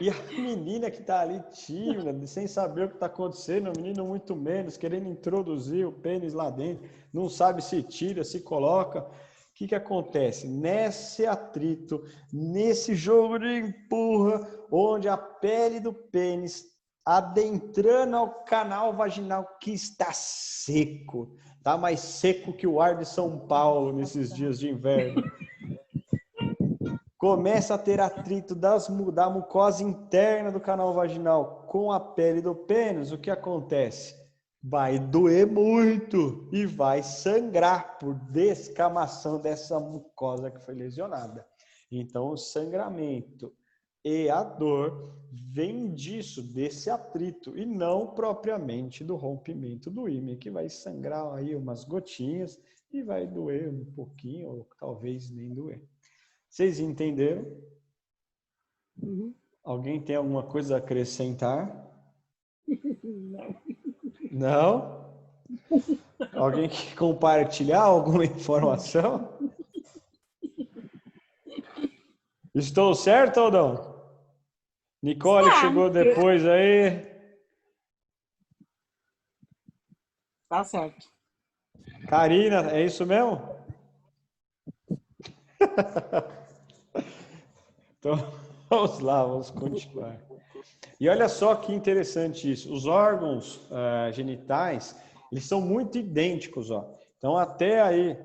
Speaker 1: E a menina que está ali tímida, sem saber o que está acontecendo, o menino muito menos, querendo introduzir o pênis lá dentro, não sabe se tira, se coloca. O que acontece? Nesse atrito, nesse jogo de empurra, onde a pele do pênis adentrando ao canal vaginal que está seco, tá mais seco que o ar de São Paulo nesses dias de inverno. Começa a ter atrito da mucosa interna do canal vaginal com a pele do pênis. O que acontece? Vai doer muito e vai sangrar por descamação dessa mucosa que foi lesionada. Então, o sangramento e a dor vem disso, desse atrito, e não propriamente do rompimento do ímen, que vai sangrar aí umas gotinhas e vai doer um pouquinho, ou talvez nem doer. Vocês entenderam?
Speaker 5: Uhum.
Speaker 1: Alguém tem alguma coisa a acrescentar?
Speaker 5: Não.
Speaker 1: Não? Alguém quer compartilhar alguma informação? Estou certo ou não? Nicole
Speaker 5: Certo.
Speaker 1: chegou depois aí.
Speaker 5: Tá certo.
Speaker 1: Karina, é isso mesmo? Então, vamos lá, vamos continuar. E olha só que interessante isso. Os órgãos genitais, eles são muito idênticos, ó. Então, até aí,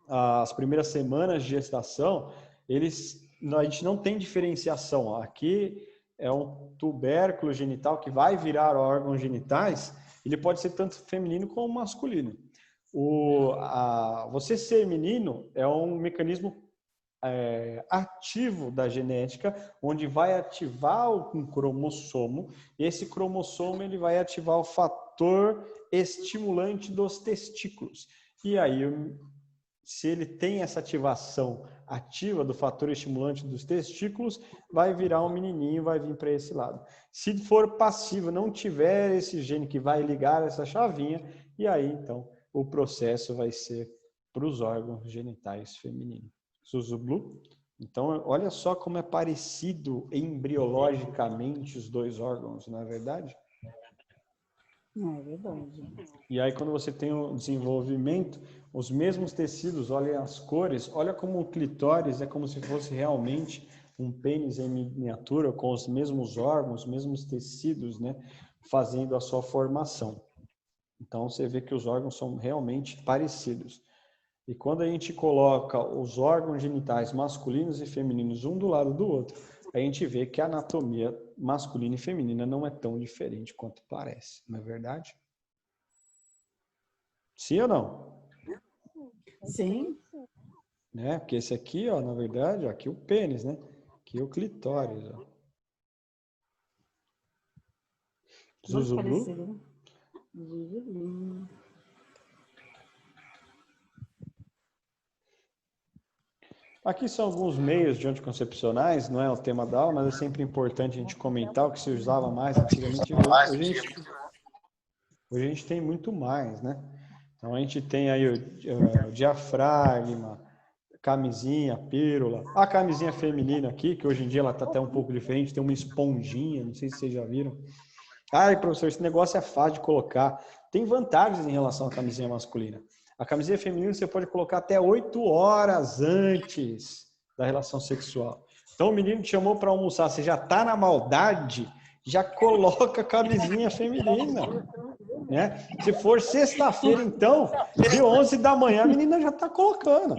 Speaker 1: as primeiras semanas de gestação, a gente não tem diferenciação. Ó. Aqui é um tubérculo genital que vai virar órgãos genitais. Ele pode ser tanto feminino como masculino. Você ser menino é um mecanismo ativo da genética, onde vai ativar um cromossomo. Esse cromossomo ele vai ativar o fator estimulante dos testículos. E aí, se ele tem essa ativação ativa do fator estimulante dos testículos, vai virar um menininho, vai vir para esse lado. Se for passivo, não tiver esse gene que vai ligar essa chavinha, e aí, então, o processo vai ser para os órgãos genitais femininos. Zuzublu. Então, olha só como é parecido embriologicamente os dois órgãos, não é verdade?
Speaker 5: É verdade.
Speaker 1: E aí, quando você tem o desenvolvimento, os mesmos tecidos, olha as cores, olha como o clitóris é como se fosse realmente um pênis em miniatura, com os mesmos órgãos, os mesmos tecidos, né, fazendo a sua formação. Então, você vê que os órgãos são realmente parecidos. E quando a gente coloca os órgãos genitais masculinos e femininos um do lado do outro, a gente vê que a anatomia masculina e feminina não é tão diferente quanto parece, não é verdade? Sim ou não?
Speaker 5: Sim.
Speaker 1: Né? Porque esse aqui, ó, na verdade, ó, aqui é o pênis, né? Aqui é o clitóris, ó.
Speaker 5: Muito
Speaker 1: Zuzublu?
Speaker 5: parecido, né? Zuzublu.
Speaker 1: Aqui são alguns meios de anticoncepcionais, não é o tema da aula, mas é sempre importante a gente comentar o que se usava mais antigamente. Hoje a gente tem muito mais, né? Então a gente tem aí o diafragma, camisinha, pílula. A camisinha feminina aqui, que hoje em dia ela está até um pouco diferente, tem uma esponjinha, não sei se vocês já viram. Ai, professor, esse negócio é fácil de colocar. Tem vantagens em relação à camisinha masculina. A camisinha feminina você pode colocar até 8 horas antes da relação sexual. Então o menino te chamou para almoçar, você já está na maldade, já coloca a camisinha feminina. Né? Se for sexta-feira, então, de 11 da manhã, a menina já está colocando.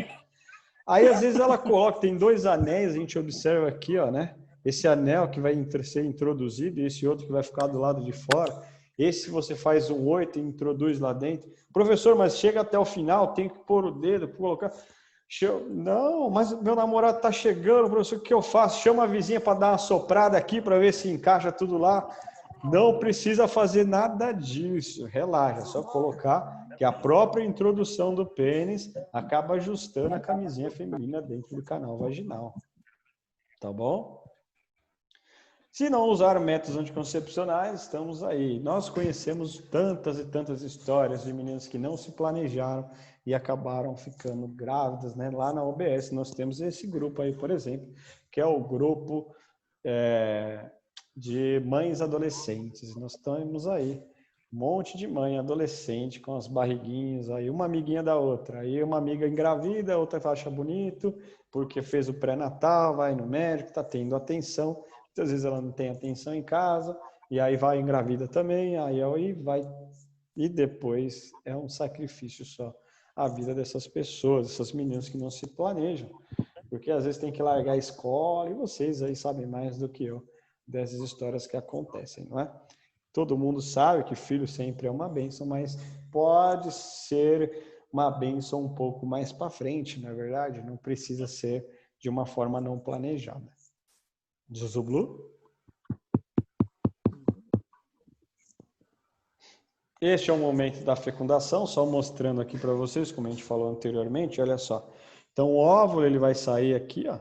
Speaker 1: Aí, às vezes, ela coloca, tem 2 anéis, a gente observa aqui, ó, né? Esse anel que vai ser introduzido e esse outro que vai ficar do lado de fora. Esse você faz um 8 e introduz lá dentro. Professor, mas chega até o final, tem que pôr o dedo, colocar... Não, mas meu namorado está chegando, professor, o que eu faço? Chama a vizinha para dar uma soprada aqui para ver se encaixa tudo lá. Não precisa fazer nada disso, relaxa, é só colocar que a própria introdução do pênis acaba ajustando a camisinha feminina dentro do canal vaginal. Tá bom? Se não usar métodos anticoncepcionais, estamos aí. Nós conhecemos tantas e tantas histórias de meninas que não se planejaram e acabaram ficando grávidas, né? Lá na OBS nós temos esse grupo aí, por exemplo, que é o grupo de mães adolescentes. Nós estamos aí Um monte de mãe adolescente com as barriguinhas, aí uma amiguinha da outra, aí uma amiga engravida, outra acha bonito, porque fez o pré-natal, vai no médico, está tendo atenção, muitas vezes ela não tem atenção em casa, e aí vai engravida também, aí vai, e depois é um sacrifício só a vida dessas pessoas, essas meninas que não se planejam, porque às vezes tem que largar a escola, e vocês aí sabem mais do que eu dessas histórias que acontecem, não é? Todo mundo sabe que filho sempre é uma bênção, mas pode ser uma bênção um pouco mais para frente, na verdade, não precisa ser de uma forma não planejada. Zuzublu? Este é o momento da fecundação, só mostrando aqui para vocês, como a gente falou anteriormente, olha só. Então o óvulo ele vai sair aqui, ó,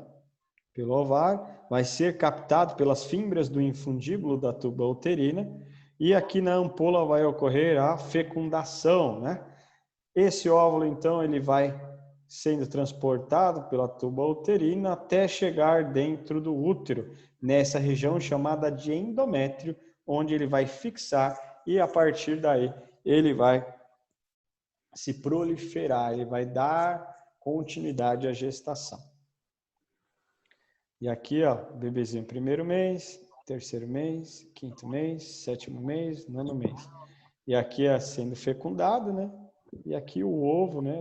Speaker 1: pelo ovário, vai ser captado pelas fímbrias do infundíbulo da tuba uterina, e aqui na ampola vai ocorrer a fecundação, né? Esse óvulo, então, ele vai sendo transportado pela tuba uterina até chegar dentro do útero, nessa região chamada de endométrio, onde ele vai fixar e a partir daí ele vai se proliferar, ele vai dar continuidade à gestação. E aqui, ó, bebezinho, primeiro mês, terceiro mês, quinto mês, sétimo mês, nono mês. E aqui é sendo fecundado, né? E aqui o ovo, né?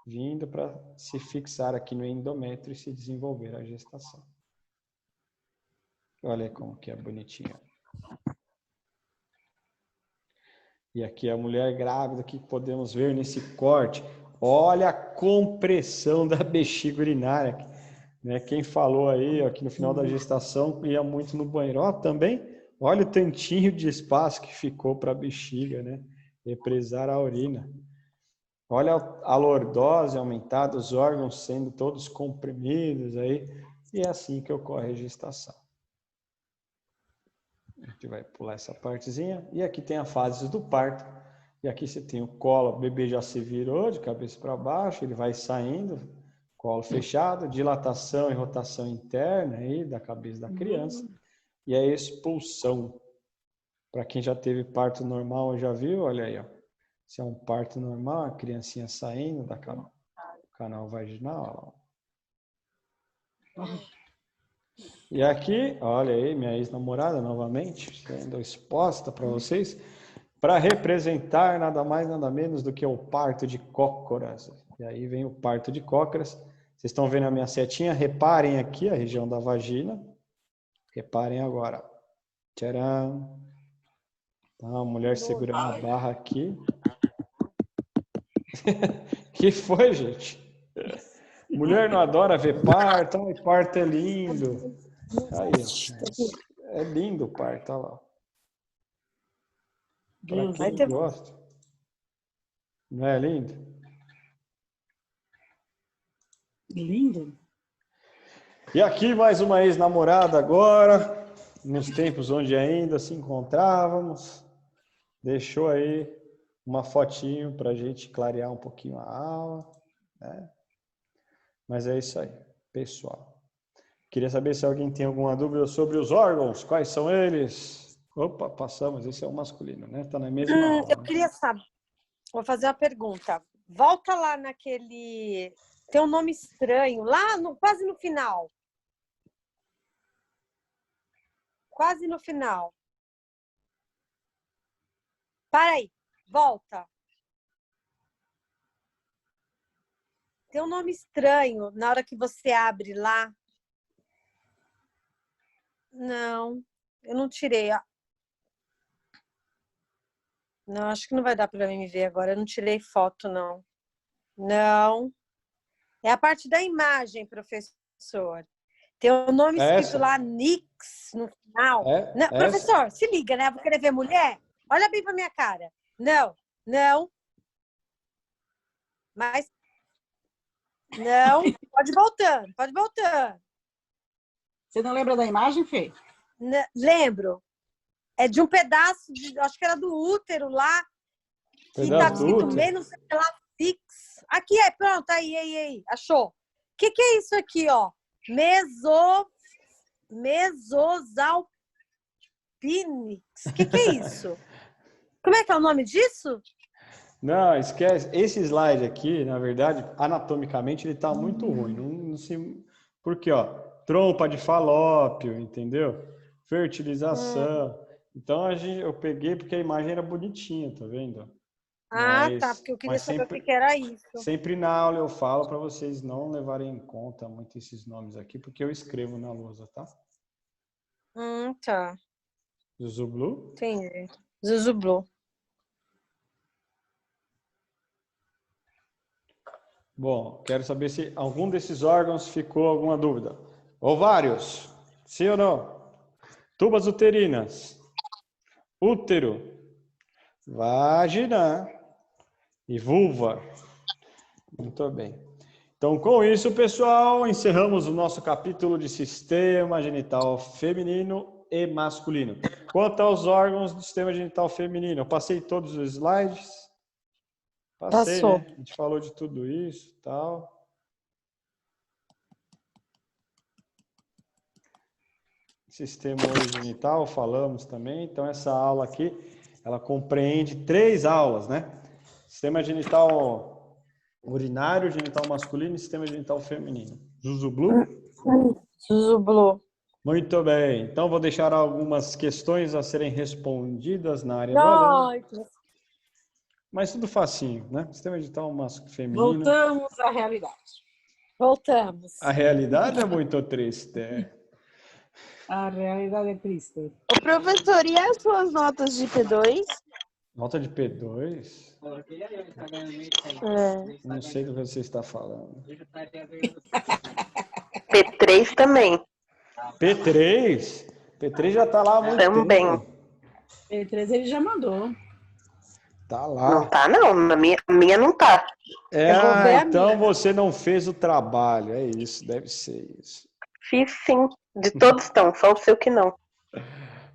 Speaker 1: Vindo para se fixar aqui no endométrio e se desenvolver a gestação. Olha como que é bonitinho. E aqui a mulher grávida que podemos ver nesse corte. Olha a compressão da bexiga urinária. Né? Quem falou aí ó, que no final da gestação ia muito no banheiro. Ó, também, olha o tantinho de espaço que ficou para a bexiga, né? Represar a urina. Olha a lordose aumentada, os órgãos sendo todos comprimidos aí. E é assim que ocorre a gestação. A gente vai pular essa partezinha. E aqui tem a fase do parto. E aqui você tem o colo, o bebê já se virou de cabeça para baixo, ele vai saindo, colo fechado, dilatação e rotação interna aí da cabeça da criança. E a expulsão. Para quem já teve parto normal, já viu? Olha aí, ó. Se é um parto normal, a criancinha saindo da canal vaginal. Ó. E aqui, olha aí, minha ex-namorada novamente, sendo exposta para vocês, para representar nada mais, nada menos do que o parto de cócoras. E aí vem o parto de cócoras. Vocês estão vendo a minha setinha? Reparem aqui a região da vagina. Reparem agora. Tcharam! Então, a mulher segurando a barra aqui. Que foi, gente? Mulher não adora ver parto. Ai, parto é lindo. Aí, ó. É lindo o parto, olha lá. Para quem gosta. Não é lindo?
Speaker 5: Lindo.
Speaker 1: E aqui mais uma ex-namorada agora, nos tempos onde ainda se encontrávamos. Deixou aí uma fotinho para a gente clarear um pouquinho a aula, né? Mas é isso aí, pessoal. Queria saber se alguém tem alguma dúvida sobre os órgãos. Quais são eles? Opa, passamos. Esse é o masculino, né? Está na mesma aula.
Speaker 2: Eu queria saber. Vou fazer uma pergunta. Volta lá naquele... Tem um nome estranho, lá no, quase no final. Quase no final. Para aí, volta. Tem um nome estranho na hora que você abre lá. Não, eu não tirei. Não, acho que não vai dar para mim ver agora. Eu não tirei foto, não. Não. É a parte da imagem, professor. Tem o nome escrito lá, Nix, no final. Não, professor, se liga, né? Vou querer ver mulher? Olha bem pra minha cara. Não, não. Mas... Não, pode ir voltando, pode ir voltando.
Speaker 5: Você não lembra da imagem, Fê?
Speaker 2: Lembro. É de um pedaço, acho que era do útero lá, que tá escrito menos fix. Aqui é, pronto, aí, achou. O que é isso aqui, ó? Mesosalpinix. O que é isso? Como é que é o nome disso?
Speaker 1: Não, esquece. Esse slide aqui, na verdade, anatomicamente, ele tá muito ruim. Não se... Porque, ó, trompa de falópio, entendeu? Fertilização. Então, eu peguei porque a imagem era bonitinha, tá vendo?
Speaker 2: Ah, tá, porque eu queria
Speaker 1: Mas
Speaker 2: saber o que era isso.
Speaker 1: sempre na aula eu falo para vocês não levarem em conta muito esses nomes aqui, porque eu escrevo na lousa, tá?
Speaker 2: Tá.
Speaker 1: Zuzublu?
Speaker 2: Entendi. Zuzublu.
Speaker 1: Bom, quero saber se algum desses órgãos ficou alguma dúvida. Ovários, sim ou não? Tubas uterinas, útero, vagina e vulva. Muito bem. Então, com isso, pessoal, encerramos o nosso capítulo de sistema genital feminino e masculino. Quanto aos órgãos do sistema genital feminino, eu passei todos os slides? Passei,
Speaker 2: Passou.
Speaker 1: né? A gente falou de tudo isso e tal. Sistema urogenital, falamos também. Então, essa aula aqui, ela compreende 3 aulas, né? Sistema genital urinário, genital masculino e sistema genital feminino. Zuzublu?
Speaker 2: Zuzublu.
Speaker 1: Muito bem. Então, vou deixar algumas questões a serem respondidas na área do aluno. Mas tudo facinho, né? Sistema genital masculino, feminino.
Speaker 5: Voltamos à realidade.
Speaker 2: Voltamos.
Speaker 1: A realidade é muito triste.
Speaker 5: A realidade é triste.
Speaker 4: Ô, professor, e as suas notas de P2?
Speaker 1: Nota de P2? Não sei do que você está falando.
Speaker 3: P3 também.
Speaker 1: P3? P3 já está lá há muito
Speaker 3: Também.
Speaker 1: tempo.
Speaker 5: P3 ele já mandou.
Speaker 1: Tá lá.
Speaker 3: Não tá, não. A minha não tá.
Speaker 2: Eu vou ver a
Speaker 1: Então
Speaker 2: minha.
Speaker 1: você não fez o trabalho. É isso, deve ser isso.
Speaker 3: Fiz sim. De todos estão, só o seu que não.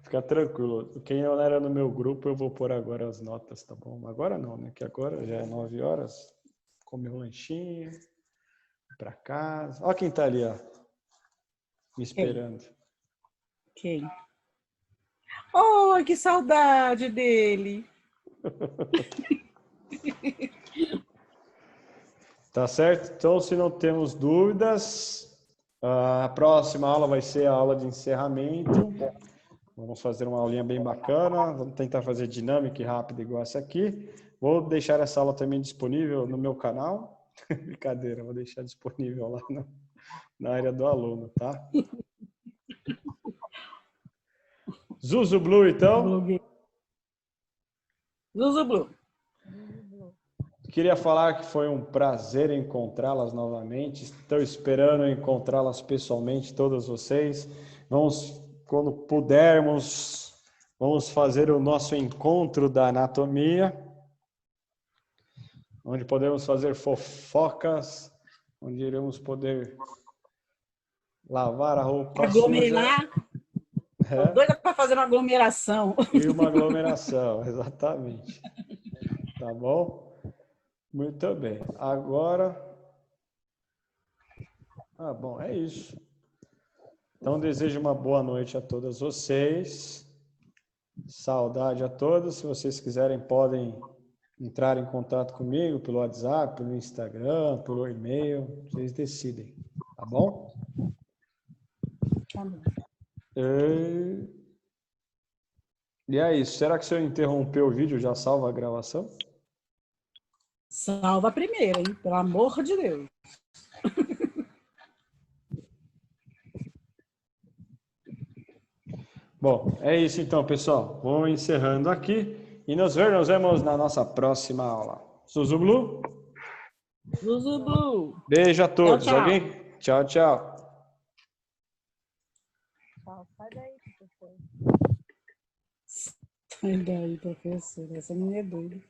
Speaker 1: Fica tranquilo. Quem não era no meu grupo, eu vou pôr agora as notas, tá bom? Agora não, né? Que agora já é 9 horas. Comer um lanchinho. Ir pra casa. Ó quem tá ali, ó. Me esperando.
Speaker 5: Quem? Oh, que saudade dele.
Speaker 1: Tá certo? Então, se não temos dúvidas, a próxima aula vai ser a aula de encerramento. Vamos fazer uma aulinha bem bacana. Vamos tentar fazer dinâmica e rápida igual essa aqui. Vou deixar essa aula também disponível no meu canal. Brincadeira, vou deixar disponível lá na área do aluno, tá? Zuzublu, então.
Speaker 5: Zuzublu.
Speaker 1: Queria falar que foi um prazer encontrá-las novamente. Estou esperando encontrá-las pessoalmente, todas vocês. Vamos, quando pudermos, vamos fazer o nosso encontro da anatomia, onde podemos fazer fofocas, onde iremos poder lavar a roupa
Speaker 5: Aglomerar.
Speaker 1: suja.
Speaker 5: Tô doida para fazer uma aglomeração.
Speaker 1: E uma aglomeração, exatamente. Tá bom? Muito bem. Agora... bom, é isso. Então, desejo uma boa noite a todas vocês. Saudade a todos. Se vocês quiserem, podem entrar em contato comigo pelo WhatsApp, pelo Instagram, pelo e-mail. Vocês decidem. Tá bom?
Speaker 5: Tá bom.
Speaker 1: E é isso. Será que se eu interromper o vídeo, já salva a gravação?
Speaker 5: Salva primeiro, hein? Pelo amor de Deus.
Speaker 1: Bom, é isso então, pessoal. Vou encerrando aqui e nos vemos na nossa próxima aula. Zuzublu?
Speaker 5: Zuzublu.
Speaker 1: Beijo a todos.
Speaker 5: Tchau, tchau.
Speaker 1: Alguém? Tchau, tchau.
Speaker 2: Sai daí, professor.
Speaker 5: Sai daí, professor. Essa menina é doida.